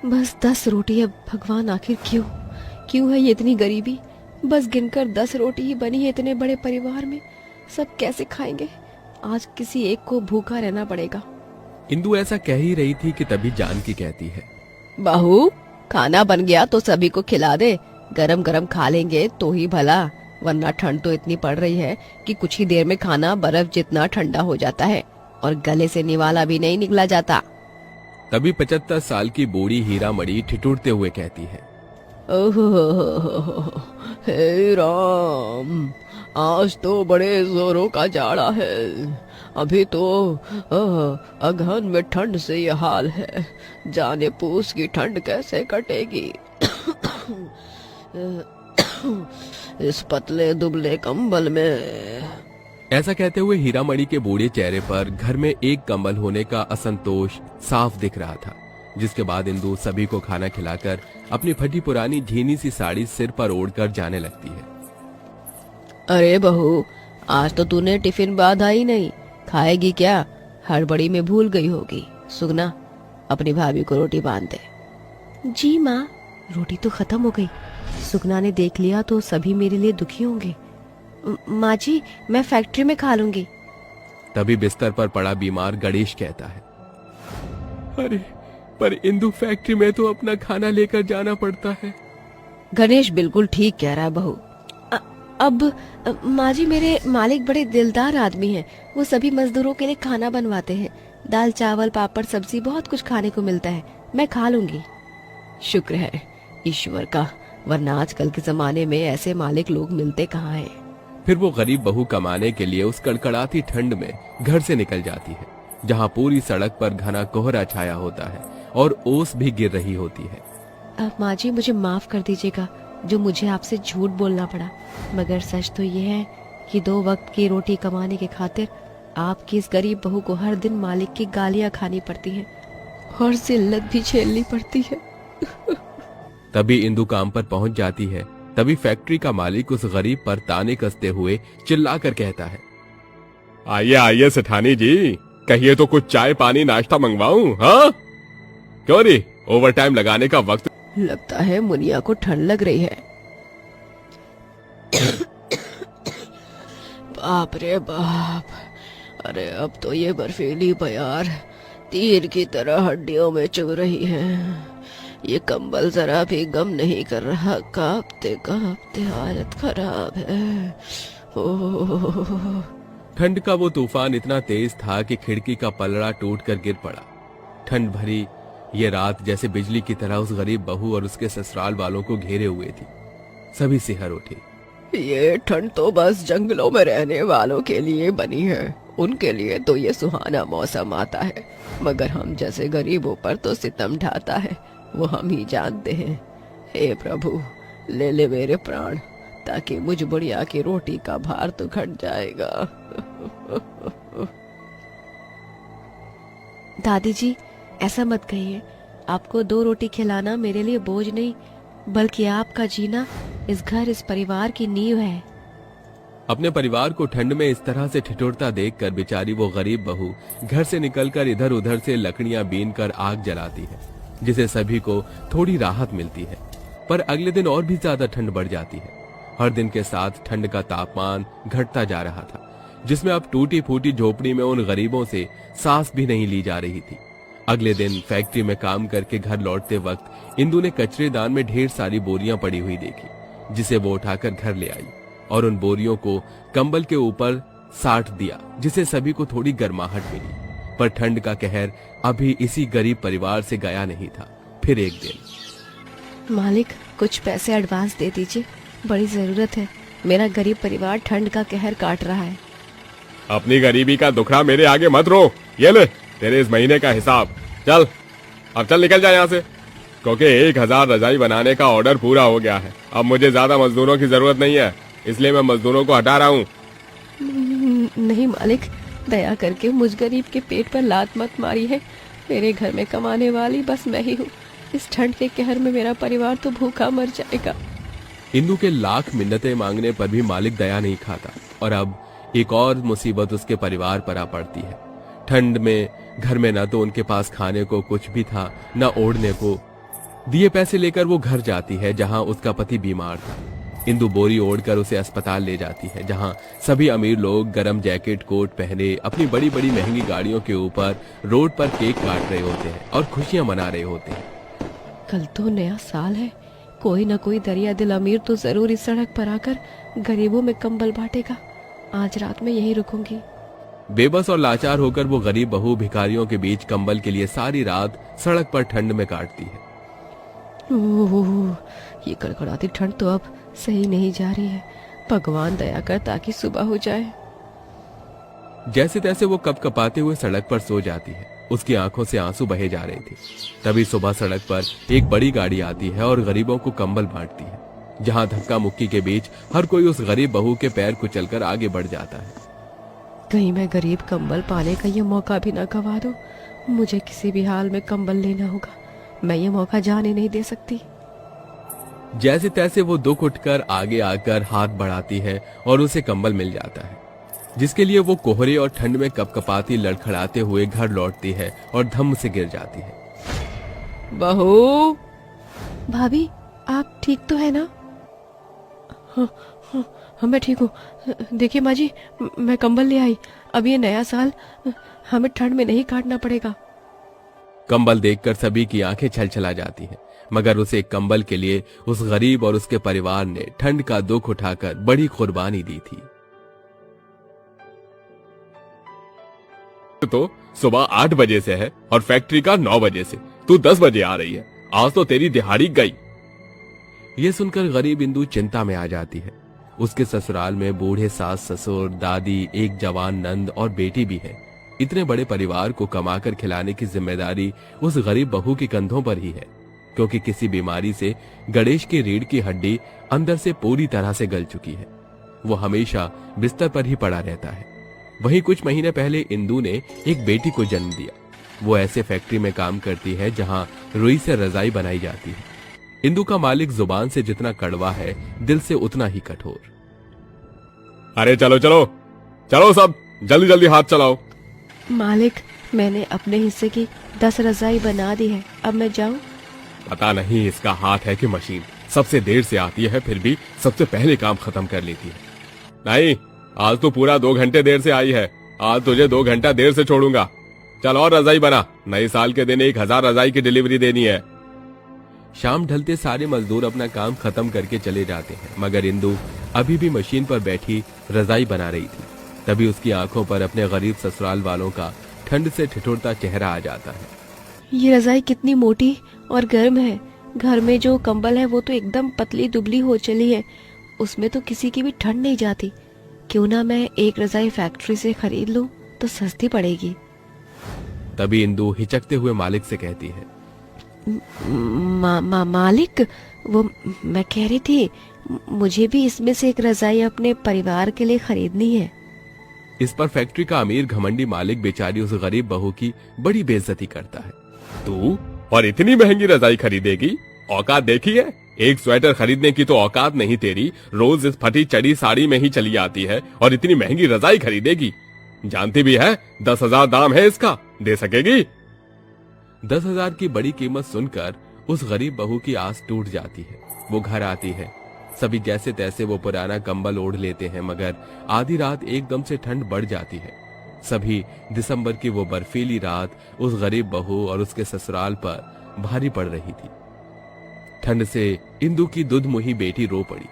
बस 10 रोटी है भगवान, आखिर क्यों क्यों है ये इतनी गरीबी। बस गिनकर 10 रोटी ही बनी है इतने बड़े परिवार में, सब कैसे खाएंगे। आज किसी एक को भूखा रहना पड़ेगा। इंदु ऐसा कह ही रही थी कि तभी जानकी कहती है, बहू खाना बन गया तो सभी को खिला दे, गरम गरम खा लेंगे तो ही भला, वरना ठंड तो इतनी पड़ रही है कि कुछ ही देर में खाना बर्फ जितना ठंडा हो जाता है और गले से निवाला भी नहीं निकला जाता। तभी 75 साल की बूढ़ी हीरामणि ठिठुरते हुए कहती है, ओह हे राम, आज तो बड़े जोरों का जाड़ा है। अभी तो अगहन में ठंड से ये हाल है, जाने पूस की ठंड कैसे कटेगी। इस पतले दुबले कंबल में। ऐसा कहते हुए हीरामणि के बूढ़े चेहरे पर घर में एक कंबल होने का असंतोष साफ दिख रहा था। जिसके बाद इंदु सभी को खाना खिलाकर अपनी फटी पुरानी झीनी सी साड़ी सिर पर ओढ़कर जाने लगती है। अरे बहू, आज तो तूने टिफिन बांधा ही नहीं, खाएगी क्या? हड़बड़ी में भूल गई होगी। सुगना, अपनी भाभी को रोटी बांध दे। जी माँ, रोटी तो खत्म हो गई। सुगना ने देख लिया तो सभी मेरे लिए दुखी होंगे। माँ जी, मैं फैक्ट्री में खा लूंगी। तभी बिस्तर पर पड़ा बीमार गणेश कहता है, अरे पर इंदु फैक्ट्री में तो अपना खाना लेकर जाना पड़ता है। गणेश बिल्कुल ठीक कह रहा है बहू। अब माँ जी, मेरे मालिक बड़े दिलदार आदमी हैं, वो सभी मजदूरों के लिए खाना बनवाते हैं। दाल चावल पापड़ सब्जी बहुत कुछ खाने को मिलता है, मैं खा लूंगी। शुक्र है ईश्वर का, वरना आजकल के जमाने में ऐसे मालिक लोग मिलते कहाँ हैं। फिर वो गरीब बहू कमाने के लिए उस कड़कड़ाती ठंड में घर से निकल जाती है, जहाँ पूरी सड़क पर घना कोहरा छाया होता है और ओस भी गिर रही होती है। अब माँ जी, मुझे माफ कर दीजिएगा जो मुझे आपसे झूठ बोलना पड़ा, मगर सच तो ये है कि 2 वक्त की रोटी कमाने के खातिर आपकी इस गरीब बहू को हर दिन मालिक की गालियां खानी पड़ती हैं और जिल्लत भी झेलनी पड़ती है। तभी इंदु काम पर पहुंच जाती है। तभी फैक्ट्री का मालिक उस गरीब पर ताने कसते हुए चिल्लाकर कहता है, आइए आइए सेठानी जी, कहिए तो कुछ चाय पानी नाश्ता मंगवाऊं? हाँ क्यों रे, ओवर टाइम लगाने का वक्त। लगता है मुनिया को ठंड लग रही है। बाप रे बाप, अरे अब तो ये बर्फीली बयार तीर की तरह हड्डियों में चुभ रही है। ये कंबल जरा भी गम नहीं कर रहा, कांपते कांपते हालत खराब है। ओह। ठंड का वो तूफान इतना तेज था कि खिड़की का पलड़ा टूटकर गिर पड़ा। ठंड भरी ये रात जैसे बिजली की तरह उस गरीब बहू और उसके ससुराल वालों को घेरे हुए थी। सभी सिहर उठे। ये ठंड तो बस जंगलों में रहने वालों के लिए बनी है, उनके लिए तो ये सुहाना मौसम आता है, मगर हम जैसे गरीबों पर तो सितम ढाता है, वो हम ही जानते हैं। हे प्रभु, ले ले मेरे प्राण, ताकि मुझ बुढ़िया की रोटी का भार तो घट जाएगा। दादी जी, ऐसा मत कहिए। आपको 2 रोटी खिलाना मेरे लिए बोझ नहीं, बल्कि आपका जीना इस घर इस परिवार की नींव है। अपने परिवार को ठंड में इस तरह से ठिठुरता देखकर बेचारी वो गरीब बहू घर से निकलकर इधर उधर से लकड़ियां बीनकर आग जलाती है, जिसे सभी को थोड़ी राहत मिलती है। पर अगले दिन और भी ज्यादा ठंड बढ़ जाती है। हर दिन के साथ ठंड का तापमान घटता जा रहा था, जिसमें अब टूटी फूटी झोपड़ी में उन गरीबों से सांस भी नहीं ली जा रही थी। अगले दिन फैक्ट्री में काम करके घर लौटते वक्त इंदु ने कचरेदान में ढेर सारी बोरियां पड़ी हुई देखी, जिसे वो उठाकर घर ले आई और उन बोरियों को कंबल के ऊपर साट दिया, जिसे सभी को थोड़ी गर्माहट मिली। पर ठंड का कहर अभी इसी गरीब परिवार से गया नहीं था। फिर एक दिन, मालिक कुछ पैसे एडवांस दे दीजिए, बड़ी जरूरत है। मेरा गरीब परिवार ठंड का कहर काट रहा है। अपनी गरीबी का दुखड़ा मेरे आगे मत रो, ये ले तेरे इस महीने का हिसाब। चल अब चल निकल जा यहाँ से, क्योंकि 1000 रजाई बनाने का ऑर्डर पूरा हो गया है। अब मुझे ज्यादा मजदूरों की जरूरत नहीं है, इसलिए मैं मजदूरों को हटा रहा हूँ। नहीं मालिक, दया करके मुझ गरीब के पेट पर लात मत मारी है। मेरे घर में कमाने वाली बस मैं ही हूँ। इस ठंड के कहर में मेरा परिवार तो भूखा मर जाएगा। इंदु के लाख मिन्नतें मांगने पर भी मालिक दया नहीं खाता और अब एक और मुसीबत उसके परिवार पर आ पड़ती है। ठंड में घर में न तो उनके पास खाने को कुछ भी था, न ओढ़ने को। दिए पैसे लेकर वो घर जाती है जहां उसका पति बीमार था। इंदु बोरी ओढ़कर उसे अस्पताल ले जाती है जहां सभी अमीर लोग गरम जैकेट कोट पहने अपनी बड़ी बड़ी महंगी गाड़ियों के ऊपर रोड पर केक काट रहे होते हैं और खुशियां मना रहे होते हैं। कल तो नया साल है, कोई न कोई दरिया दिल अमीर तो जरूर इस सड़क पर आकर गरीबों में कंबल बांटेगा। आज रात में यहीं रुकूंगी। बेबस और लाचार होकर वो गरीब बहू भिखारियों के बीच कंबल के लिए सारी रात सड़क पर ठंड में काटती है। ओह, ये कड़कड़ाती ठंड तो अब सही नहीं जा रही है। भगवान दया कर ताकि सुबह हो जाए। जैसे तैसे वो कपकपाते हुए सड़क पर सो जाती है। उसकी आंखों से आंसू बहे जा रहे थे। तभी सुबह सड़क पर एक बड़ी गाड़ी आती है और गरीबों को कंबल बांटती है। जहां धक्का मुक्की के बीच हर कोई उस गरीब बहू के पैर कुचलकर आगे बढ़ जाता है। कहीं मैं गरीब कंबल पाने का ये मौका भी न गवा दूं। मुझे किसी भी हाल में कंबल लेना होगा। मैं ये मौका जाने नहीं दे सकती। जैसे तैसे वो दुख उठकर आगे आकर हाथ बढ़ाती है और उसे कंबल मिल जाता है, जिसके लिए वो कोहरे और ठंड में कपकपाती लड़खड़ाते हुए घर लौटती है और धम्म से गिर जाती है। बहू, भाभी आप ठीक तो है ना? हाँ, मैं ठीक हूँ। देखिए माँ जी, मैं कंबल ले आई। अब ये नया साल हमें ठंड में नहीं काटना पड़ेगा। कंबल देखकर सभी की आंखें छलछला जाती हैं, मगर उसे एक कंबल के लिए उस गरीब और उसके परिवार ने ठंड का दुख उठाकर बड़ी कुर्बानी दी थी। तो सुबह 8 बजे से है और फैक्ट्री का 9 बजे से तू 10 बजे आ रही है। आज तो तेरी दिहाड़ी गई। ये सुनकर गरीब इंदु चिंता में आ जाती है। उसके ससुराल में बूढ़े सास ससुर, दादी, एक जवान नंद और बेटी भी है। इतने बड़े परिवार को कमाकर खिलाने की जिम्मेदारी उस गरीब बहू के कंधों पर ही है, क्योंकि किसी बीमारी से गणेश की रीढ़ की हड्डी अंदर से पूरी तरह से गल चुकी है। वो हमेशा बिस्तर पर ही पड़ा रहता है। वहीं कुछ महीने पहले इंदु ने एक बेटी को जन्म दिया। वो ऐसे फैक्ट्री में काम करती है जहां रुई से रजाई बनाई जाती है। इंदु का मालिक जुबान से जितना कड़वा है, दिल से उतना ही कठोर। अरे चलो चलो चलो, सब जल्दी जल्दी हाथ चलाओ। मालिक, मैंने अपने हिस्से की 10 रजाई बना दी है। अब मैं जाऊं? पता नहीं इसका हाथ है कि मशीन। सबसे देर से आती है फिर भी सबसे पहले काम खत्म कर लेती है। नहीं, आज तो पूरा 2 घंटे देर से आई है। आज तुझे 2 घंटा देर से छोड़ूंगा। चल और रजाई बना। नए साल के दिन 1000 रजाई की डिलीवरी देनी है। शाम ढलते सारे मजदूर अपना काम खत्म करके चले जाते हैं, मगर इंदु अभी भी मशीन पर बैठी रजाई बना रही थी। तभी उसकी आंखों पर अपने गरीब ससुराल वालों का ठंड से ठिठुरता चेहरा आ जाता है। ये रजाई कितनी मोटी और गर्म है। घर में जो कंबल है वो तो एकदम पतली दुबली हो चली है। उसमें तो किसी की भी ठंड नहीं जाती। क्यों ना मैं एक रजाई फैक्ट्री से खरीद लूं तो सस्ती पड़ेगी। तभी इंदु हिचकते हुए मालिक से कहती है, मालिक, वो मैं कह रही थी, मुझे भी इसमें से एक रजाई अपने परिवार के लिए खरीदनी है। इस पर फैक्ट्री का अमीर घमंडी मालिक बेचारी उस गरीब बहू की बड़ी बेइज्जती करता है। तू और इतनी महंगी रजाई खरीदेगी? औकात देखी है? एक स्वेटर खरीदने की तो औकात नहीं तेरी। रोज इस फटी चढ़ी साड़ी में ही चली आती है और इतनी महंगी रजाई खरीदेगी। जानती भी है 10,000 दाम है इसका। दे सकेगी? 10,000 की बड़ी कीमत सुनकर उस गरीब बहू की आस टूट जाती है। वो घर आती है। सभी जैसे तैसे वो पुराना कंबल ओढ़ लेते हैं, मगर आधी रात एकदम से ठंड बढ़ जाती है। सभी दिसंबर की वो बर्फीली रात उस गरीब बहू और उसके ससुराल पर भारी पड़ रही थी। ठंड से इंदु की दुधमुही बेटी रो पड़ी।